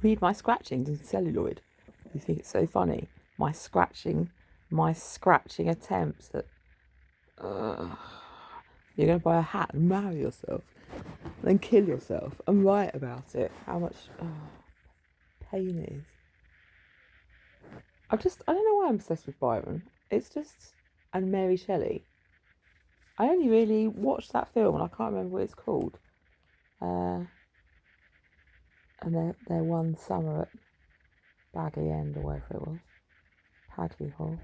read my scratchings in celluloid. You think it's so funny? My scratching attempts at. You're going to buy a hat and marry yourself, then kill yourself and write about it. How much pain it is. I don't know why I'm obsessed with Byron. It's just, and Mary Shelley. I only really watched that film and I can't remember what it's called. And their one summer at Bagley End or wherever it was. Hagley Hall.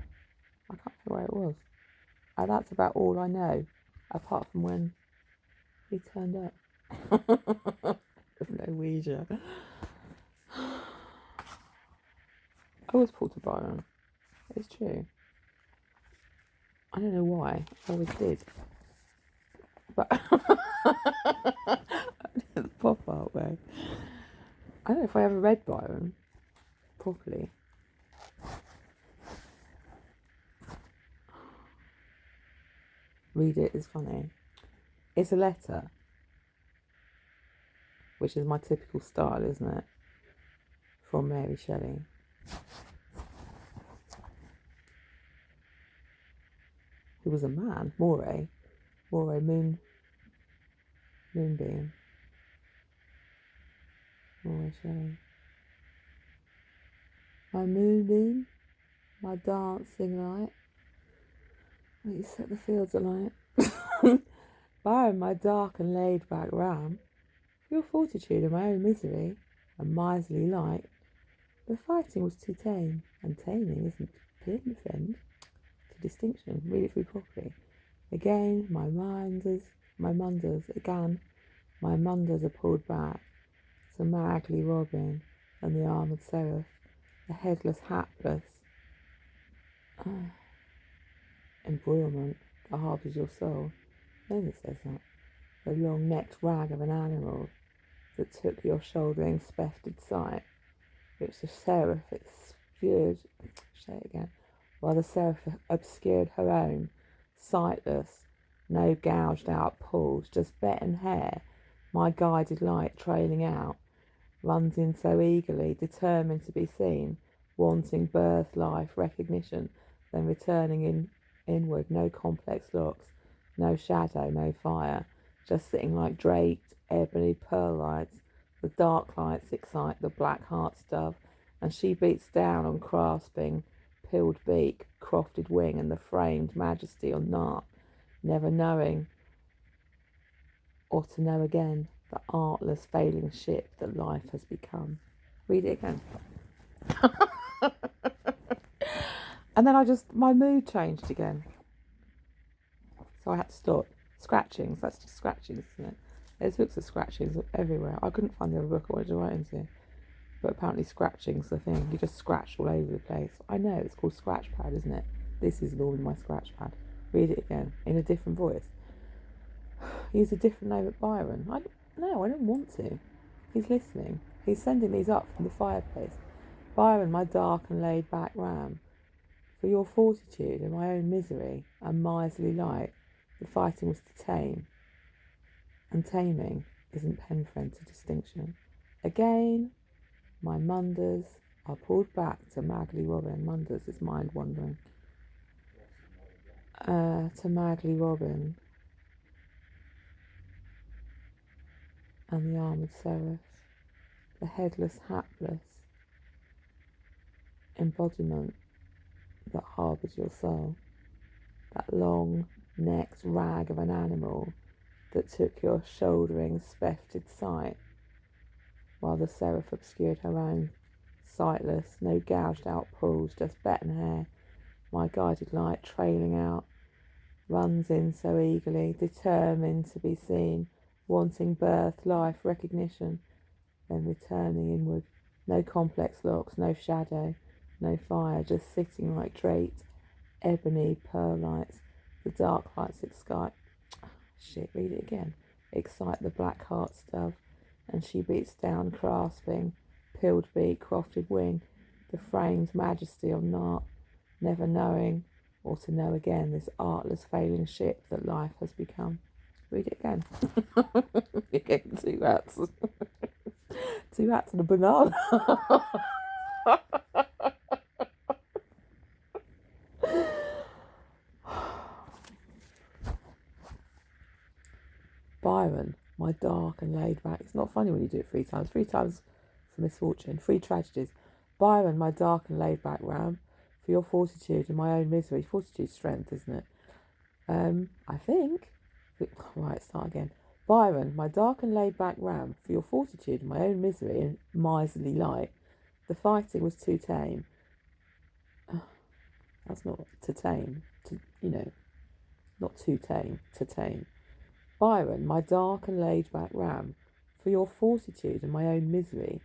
I can't remember where it was. That's about all I know, apart from when he turned up. With no Ouija. I always pulled to Byron. It's true. I don't know why. I always did. But the pop art way. I don't know if I ever read Byron properly. Read it is funny. It's a letter, which is my typical style, isn't it? From Mary Shelley. Who was a man, Moray Moonbeam. Moray Shelley. My moonbeam, my dancing light. You set the fields alight. Byron, my dark and laid back ram, for your fortitude and my own misery, and miserly light, the fighting was too tame, and taming isn't pin, friend, to distinction. Read it through properly. Again, my munders are pulled back, to Magly Robin and the armoured seraph, the headless hapless. Embroilment that harbours your soul. Then it says that. The long-necked rag of an animal that took your shouldering spefted sight, which the seraph while the seraph obscured her own, sightless, no gouged out pools, just betten hair, my guided light trailing out, runs in so eagerly, determined to be seen, wanting birth, life, recognition, then returning inward, no complex looks, no shadow, no fire, just sitting like draped ebony pearl lights. The dark lights excite the black heart's dove, and she beats down on grasping pilled beak, crofted wing, and the framed majesty on Nart, never knowing or to know again the artless failing ship that life has become. Read it again. And then my mood changed again. So I had to stop. Scratchings, that's just scratchings, isn't it? There's books of scratchings everywhere. I couldn't find the other book I wanted to write into. But apparently scratching's the thing. You just scratch all over the place. I know, it's called scratch pad, isn't it? This is normally my scratch pad. Read it again, in a different voice. Use a different name at Byron. I don't want to. He's listening. He's sending these up from the fireplace. Byron, my dark and laid back ram, for your fortitude and my own misery and miserly light, the fighting was to tame, and taming isn't pen friend to distinction. Again, my munders are pulled back to Magly Robin. Munders is mind wandering. To Magly Robin and the armoured seraph, the headless hapless embodiment that harbours your soul, that long-necked rag of an animal that took your shouldering spefted sight, while the seraph obscured her own, sightless, no gouged out pools, just betten hair, my guided light trailing out, runs in so eagerly, determined to be seen, wanting birth, life, recognition, then returning inward, no complex looks, no shadow, no fire, just sitting like draped ebony pearl lights. The dark lights excite. Read it again. Excite the black heart's dove, and she beats down, grasping pilled beak, crofted wing, the framed majesty of Nart, never knowing or to know again this artless failing ship that life has become. Read it again. You're getting two rats. 2 hats and a banana. Byron, my dark and laid back. It's not funny when you do it 3 times. 3 times for misfortune, 3 tragedies. Byron, my dark and laid back ram, for your fortitude and my own misery. Fortitude's strength, isn't it? I think. Right, start again. Byron, my dark and laid back ram, for your fortitude and my own misery and miserly light. The fighting was too tame. That's not to tame. Not too tame, to tame. Byron, my dark and laid back ram, for your fortitude and my own misery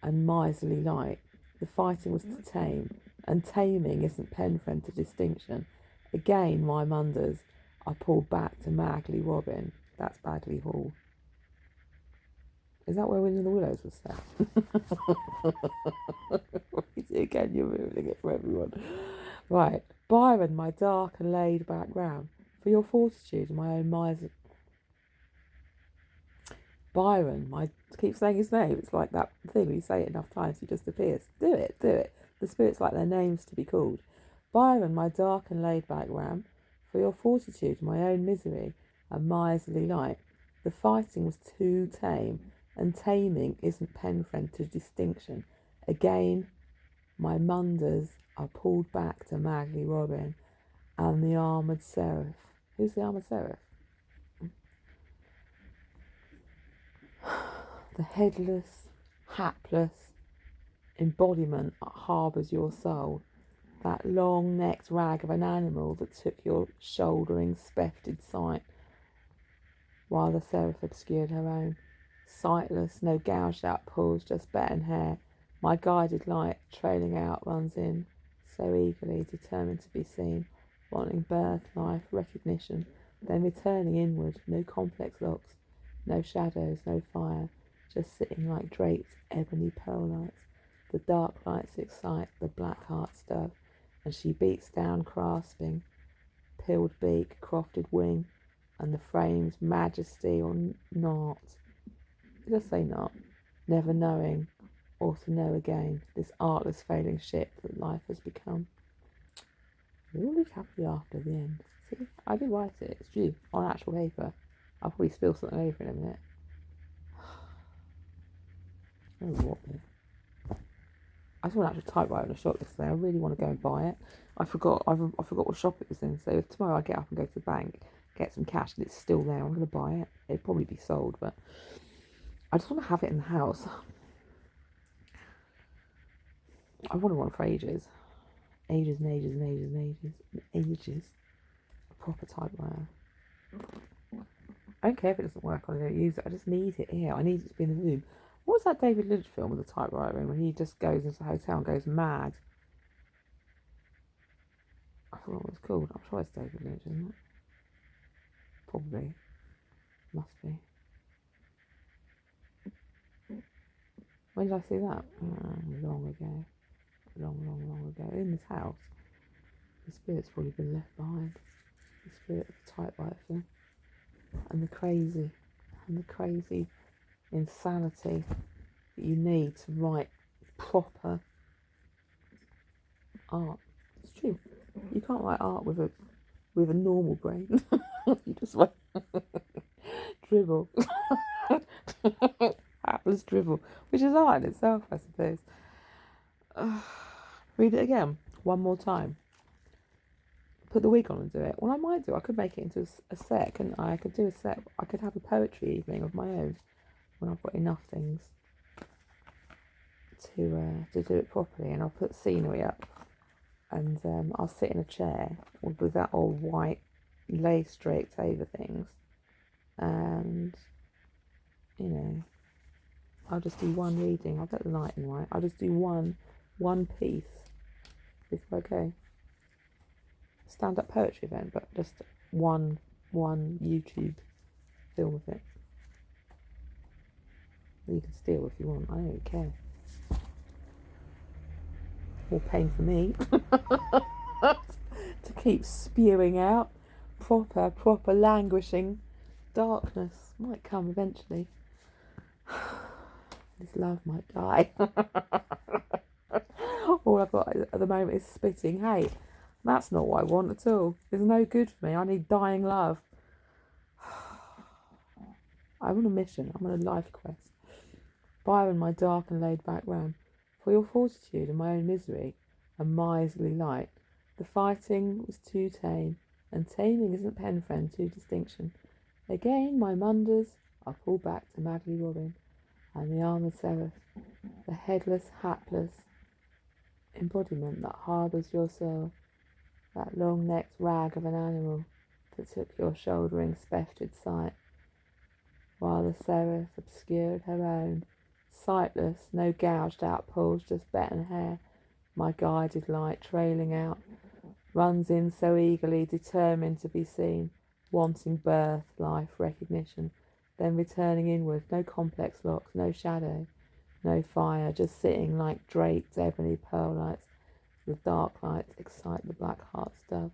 and miserly light. The fighting was to tame, and taming isn't pen friend to distinction. Again, my munders, I pulled back to Magley Robin. That's Bagley Hall. Is that where Wind in the Willows was set? Again, you're ruining it for everyone. Right. Byron, my dark and laid back ram, for your fortitude and my own miser. Byron, keep saying his name. It's like that thing when you say it enough times, he just appears. Do it. The spirits like their names to be called. Byron, my dark and laid back ram, for your fortitude and my own misery and miserly light. The fighting was too tame, and taming isn't pen friend to distinction. Again, my munders are pulled back to Magley Robin and the armoured seraph. Who's the armoured seraph? The headless, hapless embodiment that harbours your soul. That long-necked rag of an animal that took your shouldering, spefted sight, while the seraph obscured her own. Sightless, no gouged-out pools, just betting hair. My guided light, trailing out, runs in, so eagerly, determined to be seen, wanting birth, life, recognition, then returning inward, no complex locks, no shadows, no fire, just sitting like draped ebony pearl lights. The dark lights excite, the black heart stir, and she beats down, grasping, peeled beak, crofted wing, and the frame's majesty or not. Just say not, never knowing, or to know again, this artless failing ship that life has become. We all live happily after the end. See, I did write it, it's due, on actual paper. I'll probably spill something over in a minute. I don't know what it. I saw an actual typewriter in a shop yesterday. I really want to go and buy it. I forgot what shop it was in. So if tomorrow I get up and go to the bank, get some cash, and it's still there, I'm going to buy it. It'll probably be sold, but I just want to have it in the house. I wanted one for ages. Ages and ages and ages and ages and ages. A proper typewriter. I don't care if it doesn't work or I don't use it. I just need it here. I need it to be in the room. What was that David Lynch film with the typewriter in when he just goes into a hotel and goes mad? I forgot what it's called. I'm sure it's David Lynch, isn't it? Probably. Must be. When did I see that? Long ago. Long ago. In this house. The spirit's probably been left behind. The spirit of the typewriter film. And the crazy insanity that you need to write proper art. It's true. You can't write art with a normal brain. You just write dribble. Hapless dribble, which is art in itself, I suppose. Read it again, one more time. Put the wig on and do it. Well, I might do. I could make it into a set, couldn't I? I could do a set. I could have a poetry evening of my own when I've got enough things to do it properly. And I'll put scenery up, and I'll sit in a chair with that old white lace draped over things, and I'll just do one reading. I'll get the lighting right. I'll just do one piece. Is it okay? Stand-up poetry event, but just one YouTube film of it. You can steal if you want. I don't care. More pain for me to keep spewing out proper languishing darkness. Might come eventually. This love might die. All I've got at the moment is spitting hate. That's not what I want at all. It's no good for me. I need dying love. I'm on a mission. I'm on a life quest. Byron, my dark and laid back ram, for your fortitude and my own misery, a miserly light. The fighting was too tame, and taming isn't pen friend to distinction. Again, my munders are pulled back to Madly Robin and the armoured seraph, the headless, hapless embodiment that harbours your soul, that long-necked rag of an animal that took your shouldering spefted sight, while the seraph obscured her own, sightless, no gouged out pulls, just betten hair, my guided light trailing out, runs in so eagerly, determined to be seen, wanting birth, life, recognition, then returning inward, no complex locks, no shadow, no fire, just sitting like draped ebony pearl lights. The dark lights excite the black heart's dove,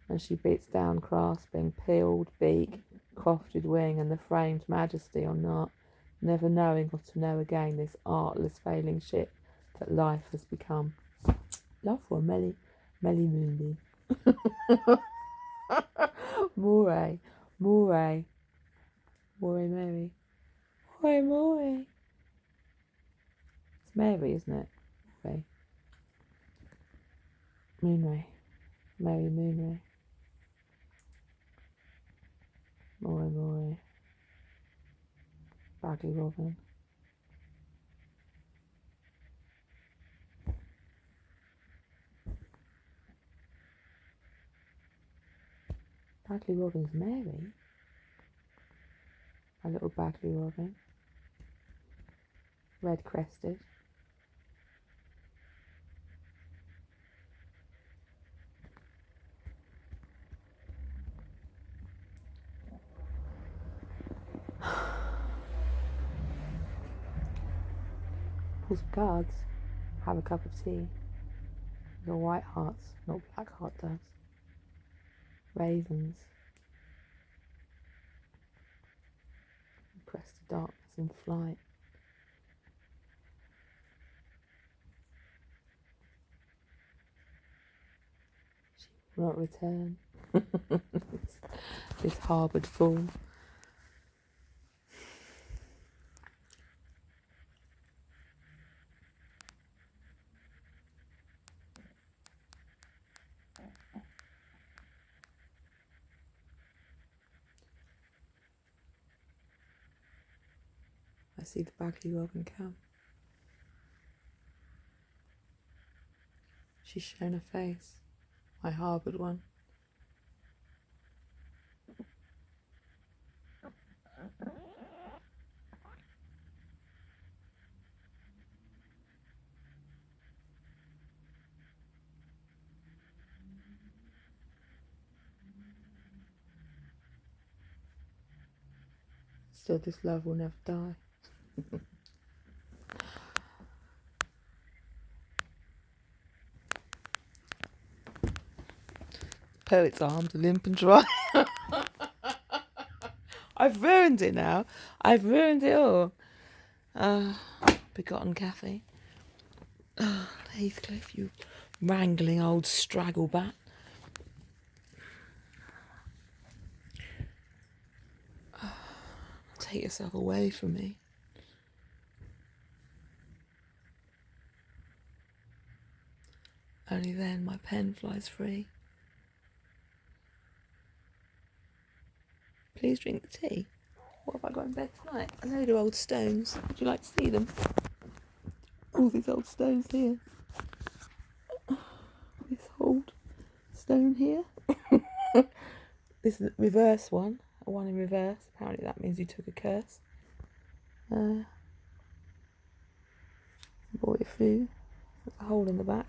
and she beats down grasping, peeled beak, crofted wing, and the framed majesty on art, never knowing or to know again this artless failing ship that life has become. Love for a melly moonbeam. Moray, Mary. Moray. It's Mary, isn't it? Moray. Moonray. Mary Moonray. Moray. Bagley Robin. Bagley Robin's Mary. My little Bagley Robin. Red crested. Pull some cards. Have a cup of tea. Your white hearts, not black heart does. Ravens. Press the darkness in flight. She will not return. This harboured fool. I see the Bagley Robin come. She's shown her face, my harboured one. Still, this love will never die. Poet's arms are limp and dry. I've ruined it now. I've ruined it all. Begotten Kathy. Heathcliff, you wrangling old stragglebat. Take yourself away from me. Only then my pen flies free. Please drink the tea. What have I got in bed tonight? A load of old stones. Would you like to see them? All these old stones here. This old stone here. This is the reverse one. A one in reverse. Apparently that means you took a curse. Boy flew. There's a hole in the back.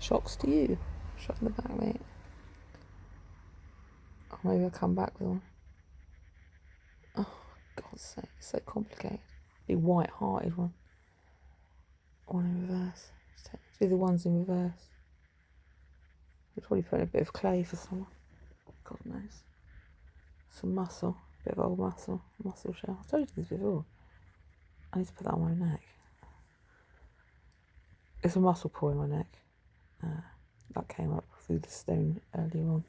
Shocks to you. Shot in the back, mate. Oh, maybe I'll come back with one. Oh, God's sake, it's so complicated. Big white-hearted one. One in reverse. Do the ones in reverse. We'll probably put in a bit of clay for someone. God knows. Some muscle. Bit of old muscle. Muscle shell. I told you this before. I need to put that on my neck. It's a muscle pull in my neck. That came up through the stone earlier on.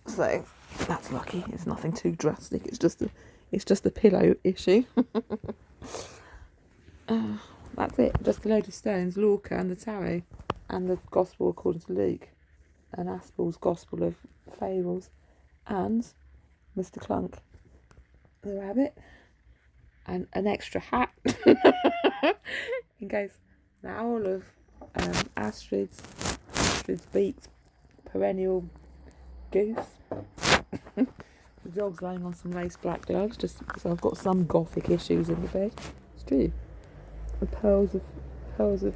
So that's lucky. It's nothing too drastic. It's just a pillow issue. That's it. Just a load of stones, Lorca and the tarot, and the Gospel according to Luke, and Aspel's Gospel of Fables, and Mr. Clunk, the rabbit, and an extra hat in case the owl of Astrid's beaked perennial goose. The dog's laying on some lace black gloves, just so I've got some gothic issues in the bed. It's true. The pearls of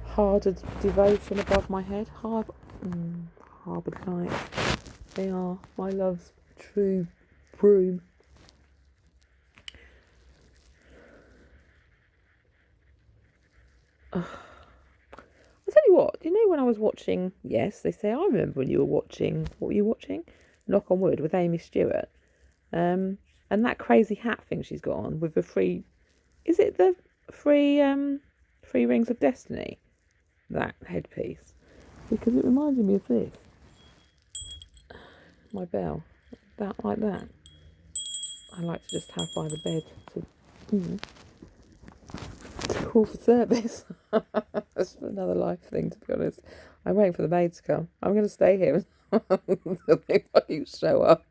hardened devotion above my head, harboured light. They are my love's true broom. I'll tell you what, you know when I was watching, yes, they say, I remember when you were watching, what were you watching? Knock on Wood with Amy Stewart. And that crazy hat thing she's got on with the three, is it the three rings of destiny? That headpiece. Because it reminded me of this. My bell. That, like that. I like to just have by the bed to call for service. That's another life thing, to be honest. I'm waiting for the maid to come. I'm going to stay here until they fucking show up.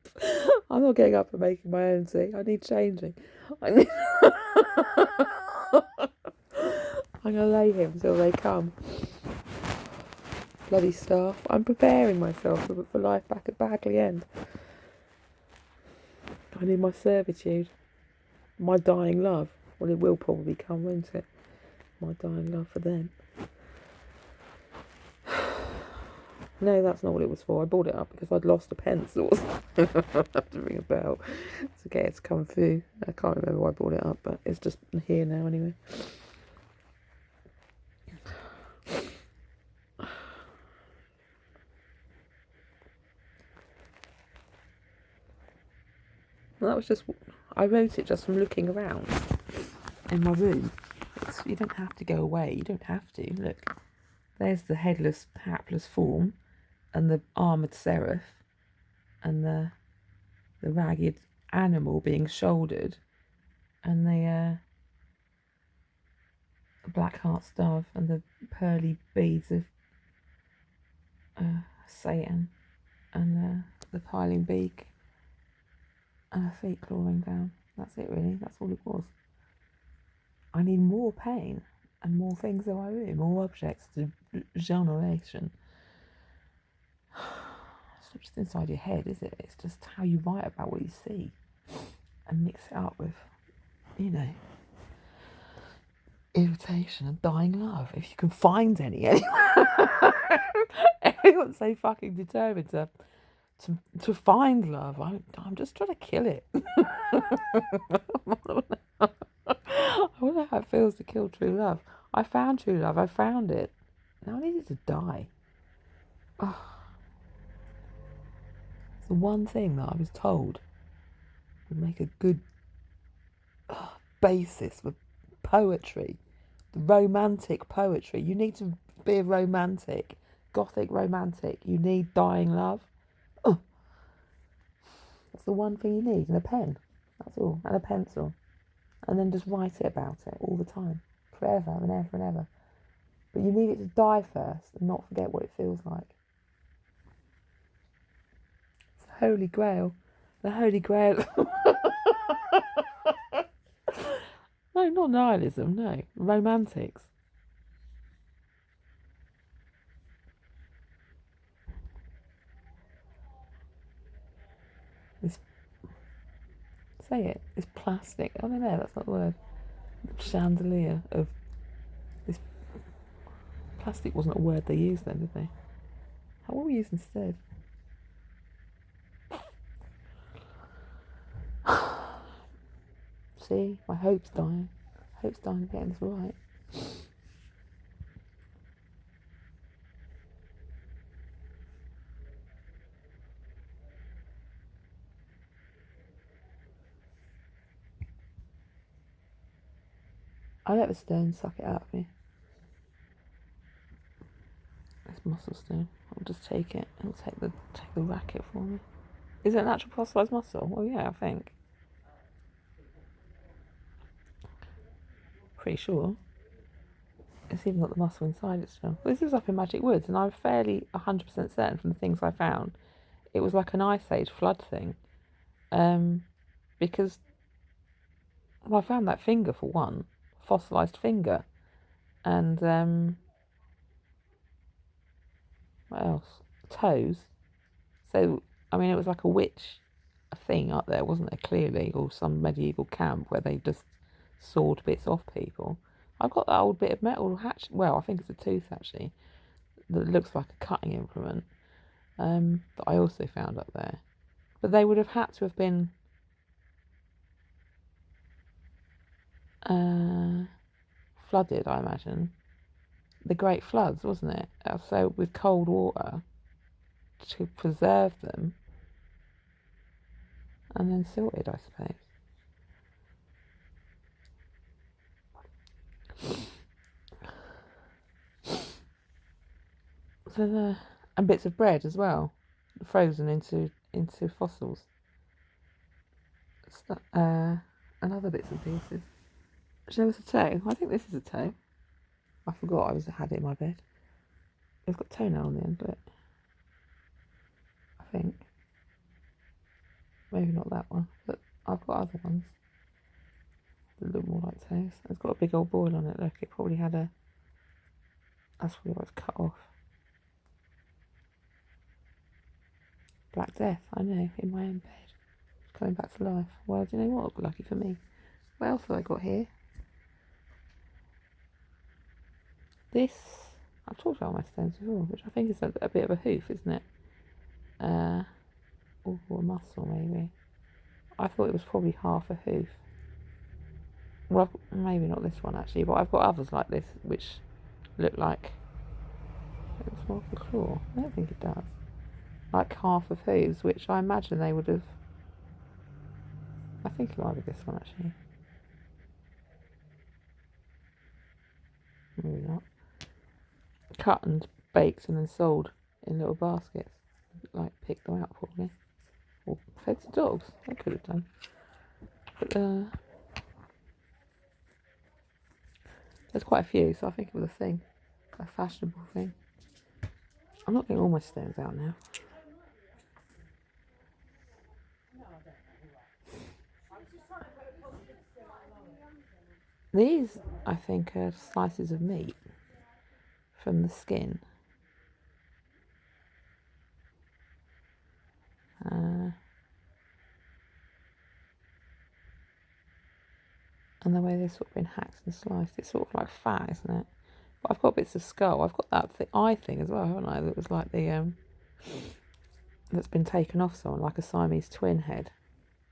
I'm not getting up and making my own tea. I need changing. I'm going to lay here until they come. Bloody staff. I'm preparing myself for life back at Bagley End. I need my servitude. My dying love. Well, it will probably come, won't it? My dying love for them. No, that's not what it was for. I bought it up because I'd lost a pencil. I have to ring a bell to get it to come through. I can't remember why I bought it up, but it's just here now anyway. Well, that was just, I wrote it just from looking around in my room. You don't have to go away. You don't have to. Look, there's the headless, hapless form, and the armoured seraph, and the ragged animal being shouldered, and the black heart's dove, and the pearly beads of Satan, and the piling beak, and her feet clawing down. That's it, really. That's all it was. I need more pain and more things in my room, more objects to generation. It's not just inside your head, is it? It's just how you write about what you see and mix it up with, irritation and dying love, if you can find any. Everyone's so fucking determined to find love. I'm just trying to kill it. I wonder how it feels to kill true love. I found true love. I found it. Now I need it to die. Oh. It's the one thing that I was told would make a good basis for poetry. The romantic poetry. You need to be a romantic, gothic romantic. You need dying love. Oh. That's the one thing you need. And a pen. That's all. And a pencil. And then just write it about it all the time. Forever and ever and ever. But you need it to die first and not forget what it feels like. It's the Holy Grail. The Holy Grail. No, not nihilism, no. Romantics. Say it. It's plastic. Oh, no, that's not the word. Chandelier of this. Plastic wasn't a word they used then, did they? What were we used instead? See, my hope's dying. Hope's dying of getting this right. I let the stone suck it out of me. It's muscle stone. I'll just take it. I'll take the racket for me. Is it an actual fossilised muscle? Well, yeah, I think. Pretty sure. It's even got the muscle inside it still. This is up in Magic Woods, and I'm fairly 100% certain from the things I found, it was like an Ice Age flood thing. Because I found that finger for one, fossilised finger, and what else? Toes. So I mean, it was like a witch thing up there, wasn't it? Clearly, or some medieval camp where they just sawed bits off people. I've got that old bit of metal hatchet. Well, I think it's a tooth actually that looks like a cutting implement that I also found up there. But they would have had to have been flooded, I imagine. The Great Floods, wasn't it? So with cold water to preserve them and then sorted, I suppose. So and bits of bread as well, frozen into fossils. And other bits and pieces. Show us a toe. I think this is a toe. I forgot I had it in my bed. It's got toenail on the end, but I think maybe not that one, but I've got other ones that look more like toes. It's got a big old boil on it. Look, it probably had a. That's probably why it's cut off. Black Death, I know, in my own bed. Coming back to life. Well, do you know what? Lucky for me. What else have I got here? This, I've talked about my stones before, which I think is a bit of a hoof, isn't it? Or a muscle, maybe. I thought it was probably half a hoof. Well, maybe not this one actually, but I've got others like this which look like it's more of a claw. I don't think it does. Like half of hooves, which I imagine they would have. I think it might be this one actually. Maybe not. Cut and baked and then sold in little baskets. Like picked them out probably. Or fed to dogs. I could have done. But there's quite a few, so I think it was a thing. A fashionable thing. I'm not getting all my stones out now. These, I think, are slices of meat from the skin. And the way they've sort of been hacked and sliced, it's sort of like fat, isn't it? But I've got bits of skull. I've got that eye thing as well, haven't I? That was like the that's been taken off someone, like a Siamese twin head,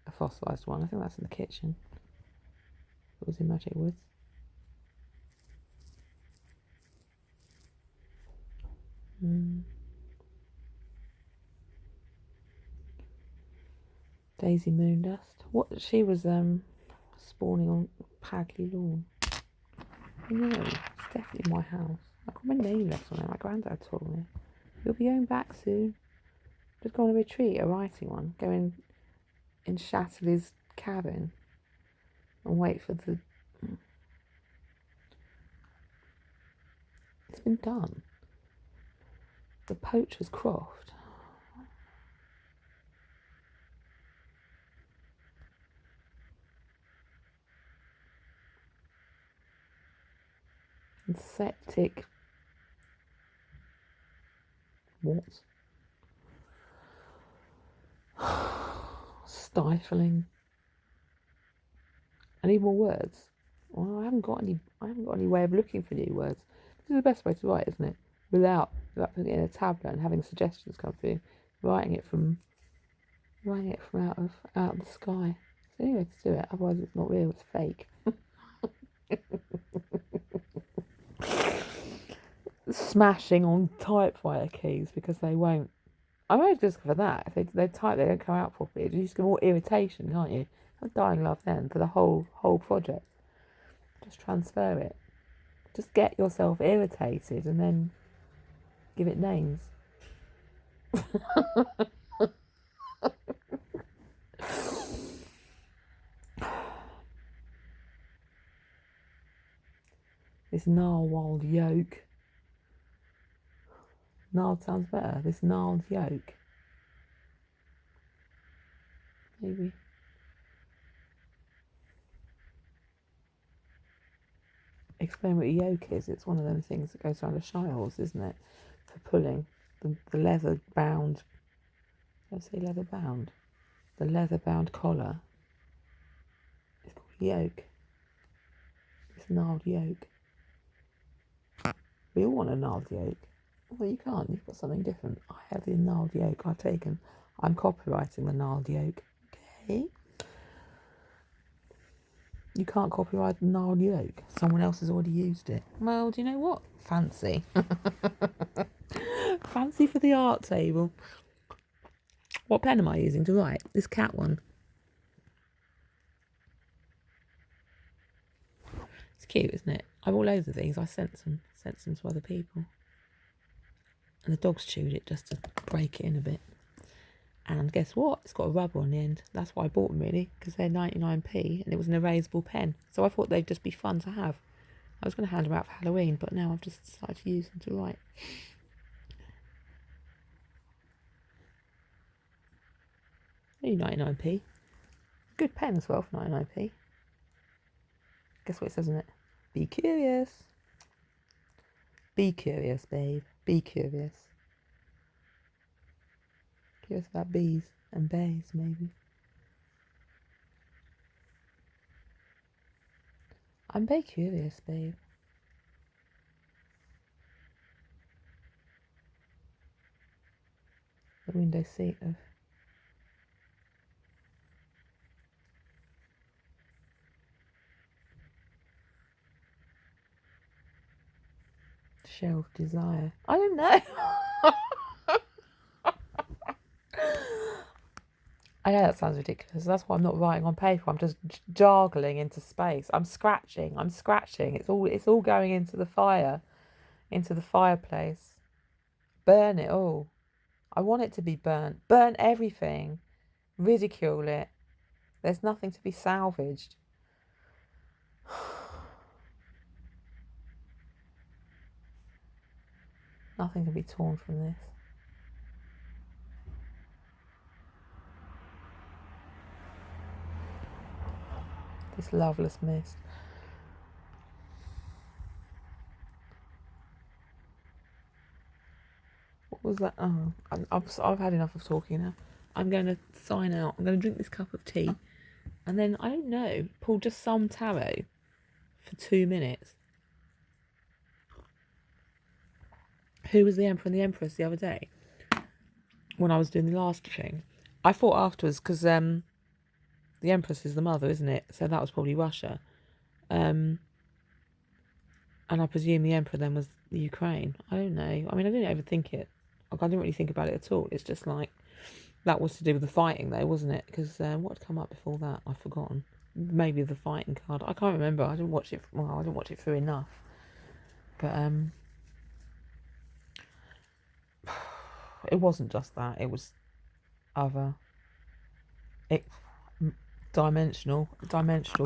a fossilised one. I think that's in the kitchen. It was in Magic Woods. Daisy Moondust. What she was spawning on Padley Lawn. No, it's definitely my house. I got my name left on it. My granddad told me. You'll be going back soon. Just go on a retreat, a writing one. Go in Shatterley's cabin and wait for the. It's been done. The Poacher's Croft. And septic. What? Stifling. I need more words. Well, I haven't got any way of looking for new words. This is the best way to write, isn't it? Without putting it in a tablet and having suggestions come through. Writing it from out of the sky. It's the only way to do it. Otherwise, it's not real. It's fake. Smashing on typewriter keys because they won't. I'm only just for that. If they type, they don't come out properly. You just get more irritation, can't you? I'm dying love then for the whole project. Just transfer it. Just get yourself irritated and then give it names. This narwhal yolk. Gnarled sounds better. This gnarled yolk. Maybe. Explain what a yoke is. It's one of them things that goes around a shiles, isn't it? For pulling. The leather bound. Let's say leather bound. The leather bound collar. It's called a yoke. It's gnarled yoke. We all want a gnarled yoke. Well, you can't. You've got something different. I have the gnarled yoke. I've taken. I'm copywriting the gnarled yoke. Okay. You can't copyright the gnarled yoke. Someone else has already used it. Well, do you know what? Fancy. Fancy for the art table. What pen am I using to write? This cat one. It's cute, isn't it? I bought loads of these. I sent some to other people. And the dogs chewed it just to break it in a bit. And guess what? It's got a rubber on the end. That's why I bought them, really, because they're 99p and it was an erasable pen. So I thought they'd just be fun to have. I was going to hand them out for Halloween, but now I've just decided to use them to write. Only 99p. Good pen as well for 99p. Guess what it says in it? Be curious. Be curious, babe. Be curious. Curious about bees and bays, maybe. I'm very curious, babe. The window seat of shelf desire. I don't know. I know that sounds ridiculous. That's why I'm not writing on paper. I'm just jargling into space. I'm scratching. It's all going into the fire, into the fireplace. Burn it all. I want it to be burnt. Burn everything. Ridicule it. There's nothing to be salvaged. Nothing can be torn from this. This loveless mist. What was that? Oh, I've had enough of talking now. I'm going to sign out. I'm going to drink this cup of tea. And then, I don't know, pull just some tarot for 2 minutes. Who was the Emperor and the Empress the other day? When I was doing the last thing. I thought afterwards, because the Empress is the mother, isn't it? So that was probably Russia. And I presume the Emperor then was the Ukraine. I don't know. I mean, I didn't overthink it. I didn't really think about it at all. It's just like, that was to do with the fighting though, wasn't it? Because what had come up before that? I've forgotten. Maybe the fighting card. I can't remember. I didn't watch it. Well, I didn't watch it through enough. But it wasn't just that. It was other. Dimensional,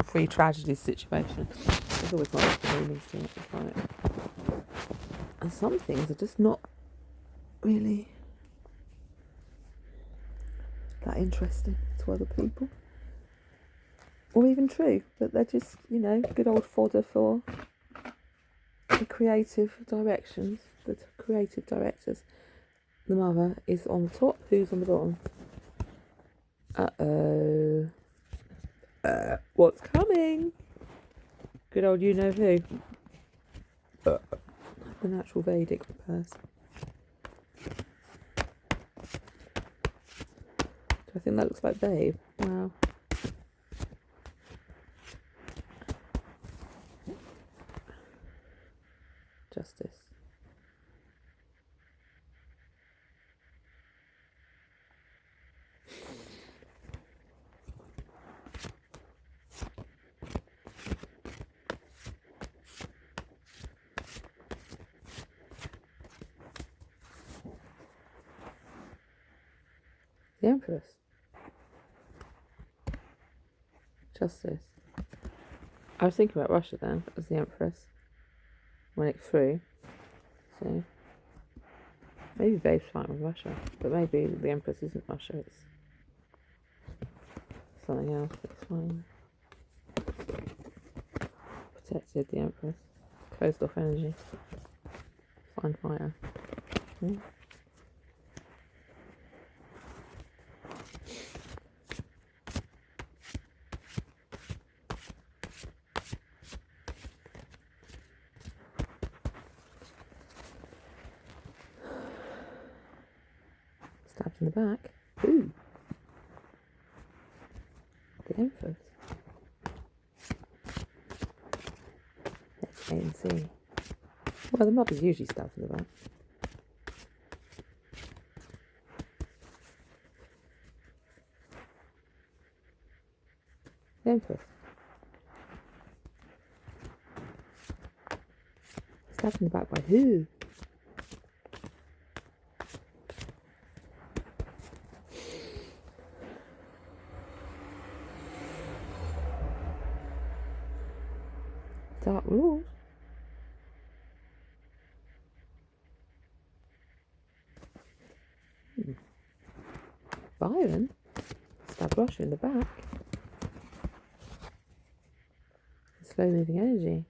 three tragedies situation. It's always nice to do these things, right? And some things are just not really that interesting to other people, or even true, but they're just, good old fodder for the creative directions, the creative directors. The mother is on the top. Who's on the bottom? Uh-oh. What's coming? Good old you-know-who. The natural Vedic person. Do I think that looks like Babe? Wow. Justice. Empress. Justice. I was thinking about Russia then as the Empress when it threw. So maybe Babe's fighting with Russia, but maybe the Empress isn't Russia. It's something else that's fine. Protected the Empress. Closed off energy. Fine fighter. Stabbed in the back. Ooh. The Empress. Let's wait and see. Well, the mother's usually stabbed in the back. The Empress. Stabbed in the back by who? Dark Lord. Byron. Stabbed Russia in the back. Slow moving energy.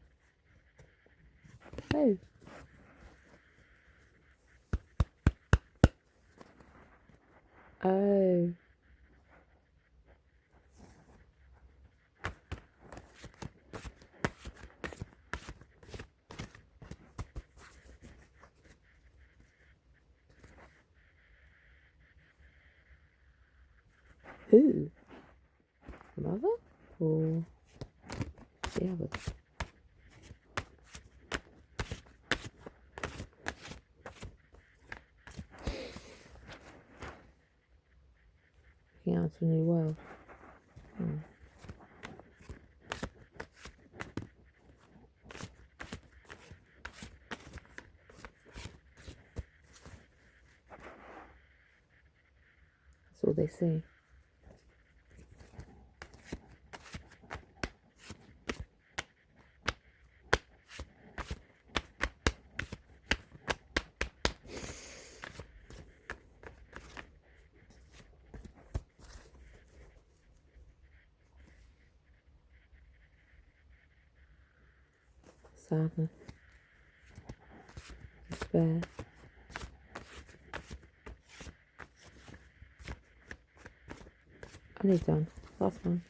Oh. Oh. Who? The mother? Or the others? Looking out to a new world. That's all they see. Sadness. Despair. I need done. Last one.